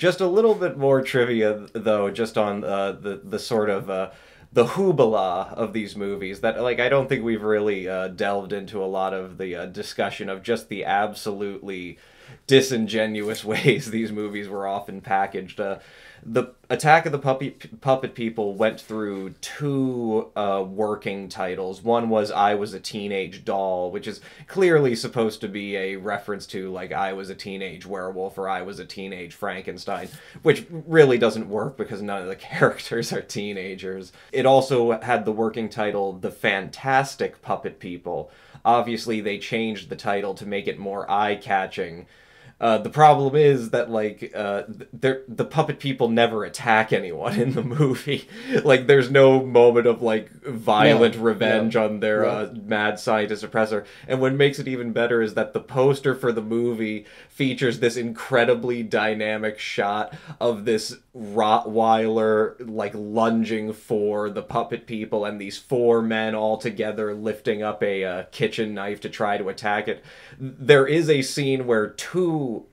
Just a little bit more trivia, though, just on the sort of the hoobla of these movies. That like I don't think we've really delved into a lot of the discussion of just the absolutely disingenuous ways these movies were often packaged. The Attack of the Puppet People went through two working titles. One was I Was a Teenage Doll, which is clearly supposed to be a reference to, like, I was a teenage werewolf or I was a teenage Frankenstein, which really doesn't work because none of the characters are teenagers. It also had the working title The Fantastic Puppet People. Obviously, they changed the title to make it more eye-catching. The problem is that, like, the puppet people never attack anyone in the movie. Like, there's no moment of, like, violent revenge on their mad scientist oppressor. And what makes it even better is that the poster for the movie features this incredibly dynamic shot of this Rottweiler, like, lunging for the puppet people and these four men all together lifting up a kitchen knife to try to attack it. There is a scene where two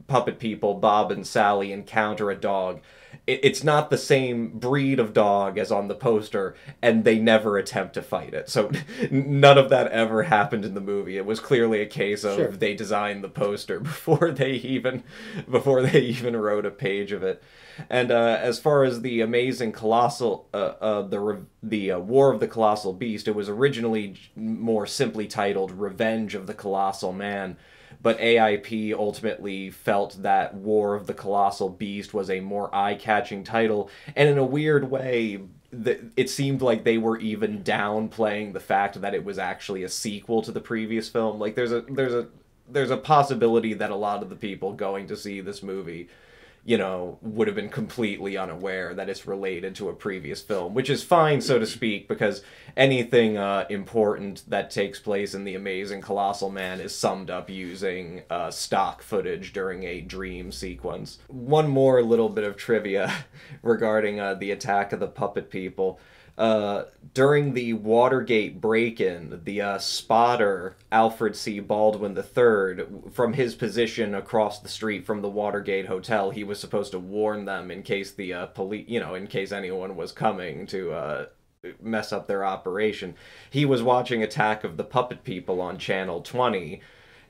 puppet people, Bob and Sally, encounter a dog. It's not the same breed of dog as on the poster, and they never attempt to fight it. So none of that ever happened in the movie. It was clearly a case of they designed the poster before they even wrote a page of it. And as far as the amazing colossal, the War of the Colossal Beast, it was originally more simply titled Revenge of the Colossal Man. But AIP ultimately felt that War of the Colossal Beast was a more eye-catching title, and in a weird way, it seemed like they were even downplaying the fact that it was actually a sequel to the previous film. Like, there's a possibility that a lot of the people going to see this movie, you know, would have been completely unaware that it's related to a previous film, which is fine, so to speak, because anything important that takes place in The Amazing Colossal Man is summed up using stock footage during a dream sequence. One more little bit of trivia regarding the Attack of the Puppet People. During the Watergate break-in, the spotter, Alfred C. Baldwin III, from his position across the street from the Watergate Hotel, he was supposed to warn them in case the police, you know, in case anyone was coming to mess up their operation. He was watching Attack of the Puppet People on Channel 20,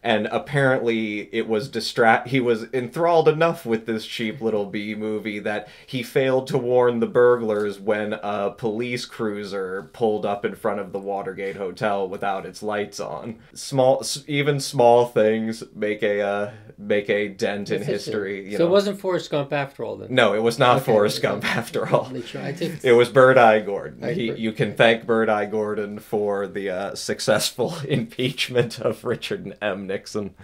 and apparently he was enthralled enough with this cheap little B movie that he failed to warn the burglars when a police cruiser pulled up in front of the Watergate Hotel without its lights on. Even small things make a dent in history. You so know? It wasn't Forrest Gump after all, then? No, it was not Forrest Gump after all. It was Bird Eye Gordon. You can thank Bird Eye Gordon for the successful impeachment of Richard M. Nixon.